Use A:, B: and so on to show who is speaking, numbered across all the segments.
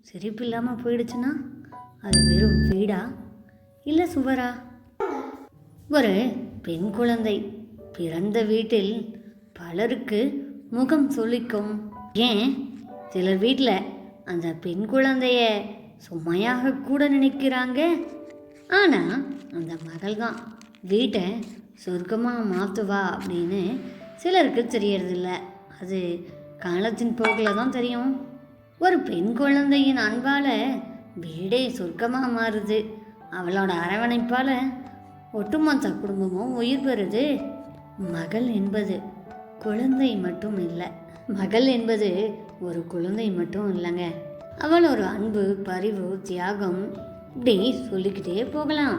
A: சிரிப்பு இல்லாமல் போயிடுச்சுன்னா அது வெறும் வீடா இல்லை சுவரா? ஒரு பெண் குழந்தை பிறந்த வீட்டில் பலருக்கு முகம் சுளிக்கும். ஏன் சிலர் வீட்டில் அந்த பெண் குழந்தைய சுமையாக கூட நினைக்கிறாங்க. ஆனால் அந்த மகள் தான் வீட்டை சொர்க்கமாக மாற்றுவா அப்படின்னு சிலருக்கு தெரியறதில்ல. அது காலத்தின் போக்கில் தான் தெரியும். ஒரு பெண் குழந்தையின் அன்பால் வீடே சொர்க்கமாக மாறுது. அவளோட அரவணைப்பால் ஒட்டுமொத்த குடும்பமும் உயிர் பெறுது. மகள் என்பது குழந்தை மட்டும் இல்லை. மகள் என்பது ஒரு குழந்தை மட்டும் இல்லைங்க. அவள் ஒரு அன்பு, பரிவு, தியாகம், இப்படி சொல்லிக்கிட்டே போகலாம்.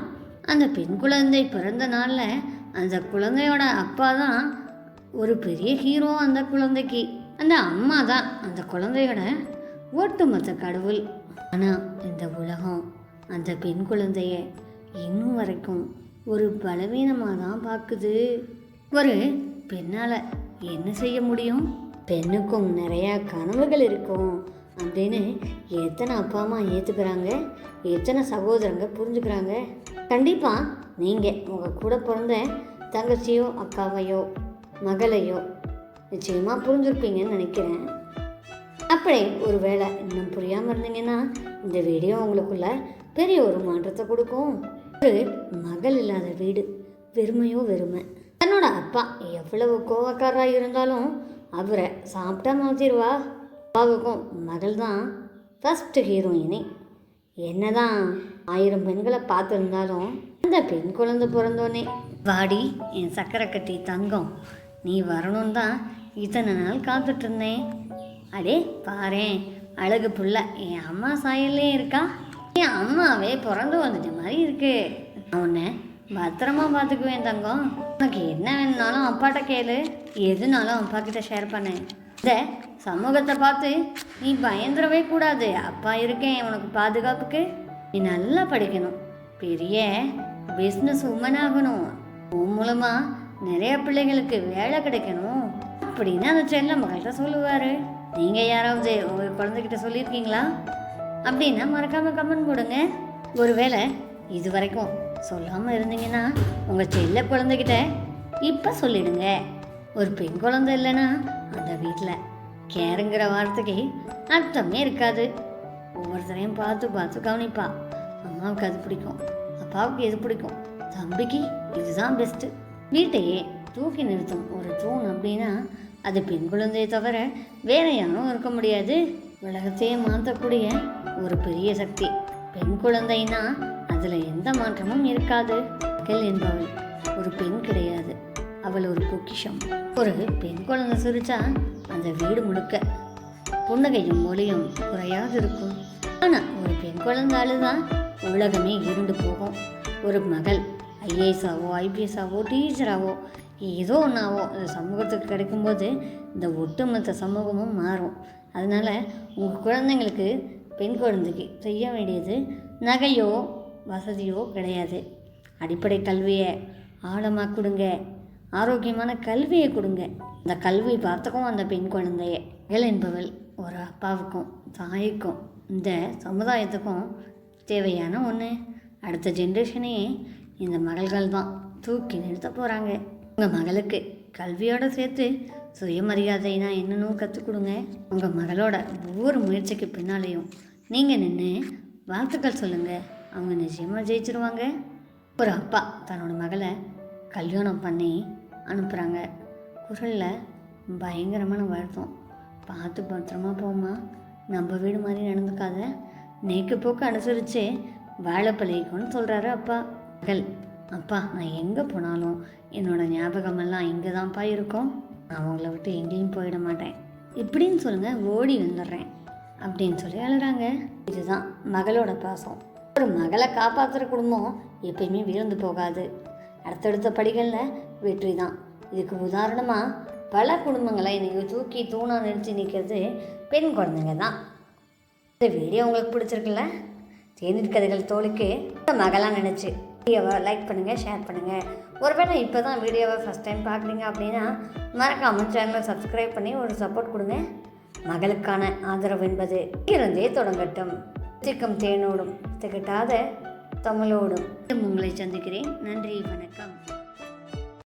A: அந்த பெண் குழந்தை பிறந்த நாளில் அந்த குழந்தையோட அப்பா தான் ஒரு பெரிய ஹீரோ. அந்த குழந்தைக்கு அந்த அம்மா தான் அந்த குழந்தையோட ஒட்டுமொத்த கடவுள். ஆனால் இந்த உலகம் அந்த பெண் குழந்தைய இன்னும் வரைக்கும் ஒரு பலவீனமாக தான் பார்க்குது. ஒரு பெண்ணால் என்ன செய்ய முடியும்? பெண்ணுக்கும் நிறையா கனவுகள் இருக்கும் அப்படின்னு எத்தனை அப்பா அம்மா ஏற்றுக்கிறாங்க, எத்தனை சகோதரங்க புரிஞ்சுக்கிறாங்க. கண்டிப்பாக நீங்கள் உங்கள் கூட பிறந்த தங்கச்சியோ அக்காவையோ மகளையோ நிச்சயமாக புரிஞ்சுருப்பீங்கன்னு நினைக்கிறேன். அப்படி ஒரு வேளை இன்னும் புரியாமல் இருந்தீங்கன்னா இந்த வீடியோ உங்களுக்குள்ள பெரிய ஒரு மாற்றத்தை கொடுக்கும். ஒரு மகள் இல்லாத வீடு வெறுமையோ வெறுமை. தன்னோட அப்பா எவ்வளவு கோவக்காரராக இருந்தாலும் அவரை சாப்பிட்டா மாற்றிடுவா. அப்பாவுக்கும் மகள் தான் ஃபஸ்ட்டு ஹீரோயினி. என்னதான் 1000 பெண்களை பார்த்துருந்தாலும் அந்த பெண் குழந்தை பிறந்தோன்னே வாடி என் சக்கரை கட்டி தங்கம், நீ வரணும் தான் இத்தனை நாள் காத்துட்ருந்தேன். அடே பாரேன், அழகு புள்ள என் அம்மா சாயல்லே இருக்கா. என் அம்மாவே பிறந்து வந்துட்ட மாதிரி இருக்கு. நான் உன்னை பத்திரமா பார்த்துக்குவேன் தங்கம். உனக்கு என்ன வேணுனாலும் அப்பாட்ட கேளு, எதுனாலும் அப்பா கிட்ட ஷேர் பண்ணு. இந்த சமூகத்தை பார்த்து நீ பயந்துடவே கூடாது. அப்பா இருக்கேன் உனக்கு பாதுகாப்புக்கு. நீ நல்லா படிக்கணும், பெரிய பிஸ்னஸ் உமன் ஆகணும், உன் மூலமாக நிறைய பிள்ளைங்களுக்கு வேலை கிடைக்கணும் அப்படின்னு அந்த செல்ல மகள்கிட்ட சொல்லுவார். நீங்கள் யாராவது உங்கள் குழந்தைகிட்ட சொல்லியிருக்கீங்களா? அப்படின்னா மறக்காமல் கமெண்ட் போடுங்க. ஒருவேளை இது வரைக்கும் சொல்லாமல் இருந்தீங்கன்னா உங்கள் செல்ல குழந்தைகிட்ட இப்போ சொல்லிடுங்க. ஒரு பெண் குழந்தை இல்லைன்னா அந்த வீட்டில் கேருங்கிற வார்த்தைக்கு அர்த்தமே இருக்காது. ஒவ்வொருத்தரையும் பார்த்து பார்த்து கவனிப்பா. அம்மாவுக்கு அது பிடிக்கும், அப்பாவுக்கு எது பிடிக்கும், தம்பிக்கு இதுதான் பெஸ்ட்டு. வீட்டையே தூக்கி நிறுத்தும் ஒரு தூண் அப்படின்னா அது பெண் குழந்தையை தவிர வேற யாரும் இருக்க முடியாது. உலகத்தையே மாற்றக்கூடிய ஒரு பெரிய சக்தி பெண் குழந்தைன்னா அதில் எந்த மாற்றமும் இருக்காது. மகள் என்பவள் ஒரு பெண் கிடையாது, அவள் ஒரு பொக்கிஷம். ஒரு பெண் குழந்தை சிரிச்சா அந்த வீடு முழுக்க புன்னகையும் மொழியும் குறையாது இருக்கும். ஆனால் ஒரு பெண் குழந்தை அழுதான் உலகமே இருண்டு போகும். ஒரு மகள் ஐஏஎஸ்ஸாவோ ஐபிஎஸ்ஸாவோ டீச்சராவோ ஏதோ ஒன்றாவோ அந்த சமூகத்துக்கு கிடைக்கும்போது இந்த ஒட்டுமொத்த சமூகமும் மாறும். அதனால் உங்கள் குழந்தைங்களுக்கு பெண் குழந்தைக்கு செய்ய வேண்டியது நகையோ வசதியோ கிடையாது. அடிப்படை கல்வியை ஆழமாக கொடுங்க, ஆரோக்கியமான கல்வியை கொடுங்க. அந்த கல்வி பார்த்துக்கும் அந்த பெண் குழந்தைய. மகள் என்பவள் ஒரு அப்பாவுக்கும் தாய்க்கும் இந்த சமுதாயத்துக்கும் தேவையான ஒன்று. அடுத்த ஜென்ரேஷனையே இந்த மகள்கள் தான் தூக்கி நிறுத்த போகிறாங்க. உங்கள் மகளுக்கு கல்வியோடு சேர்த்து சுயமரியாதைனா என்னன்னு கற்றுக் கொடுங்க. உங்கள் மகளோட ஒவ்வொரு முயற்சிக்கு பின்னாலேயும் நீங்கள் நின்று வாழ்த்துக்கள் சொல்லுங்கள். அவங்க நிச்சயமாக ஜெயிச்சிருவாங்க. ஒரு அப்பா தன்னோட மகளை கல்யாணம் பண்ணி அனுப்புகிறாங்க. குரலில் பயங்கரமான வருத்தம். பார்த்து பத்திரமா போமா, நம்ம வீடு மாதிரி நடந்துக்காத, நேக்கு போக்கு அனுசரித்து வாழை பழகிக்கோன்னு சொல்கிறாரு அப்பா. மகள், அப்பா நான் எங்கே போனாலும் என்னோடய ஞாபகமெல்லாம் இங்கே தான்ப்பா இருக்கும், நான் உங்களை விட்டு எங்கேயும் போயிட மாட்டேன் இப்படின்னு சொல்லுங்கள், ஓடி வந்துடுறேன் அப்படின்னு சொல்லி அழுகிறாங்க. இதுதான் மகளோட பாசம். ஒரு மகளை காப்பாற்றுற குடும்பம் எப்பயுமே விழுந்து போகாது. அடுத்தடுத்த படிகளில் வெற்றி தான். இதுக்கு உதாரணமாக பல குடும்பங்களை இன்றைக்கி தூக்கி தூணாக நிறுத்தி நிற்கிறது பெண் குழந்தைங்க தான். இந்த வீடியோ உங்களுக்கு பிடிச்சிருக்குல்ல? தேநீர் கதைகள் தோழிக்கு மகளாக நினச்சி வீடியோவை லைக் பண்ணுங்கள், ஷேர் பண்ணுங்கள். ஒருவேளை இப்போ தான் வீடியோவை ஃபஸ்ட் டைம் பார்க்குறீங்க அப்படின்னா மறக்காமல் சேனலை சப்ஸ்கிரைப் பண்ணி ஒரு சப்போர்ட் கொடுங்க. மகளுக்கான ஆதரவு என்பது இருந்தே தொடங்கட்டும். திக்கும் தேனோடும் திகட்டாத தமிழோடும் உங்களை சந்திக்கிறேன். நன்றி, வணக்கம்.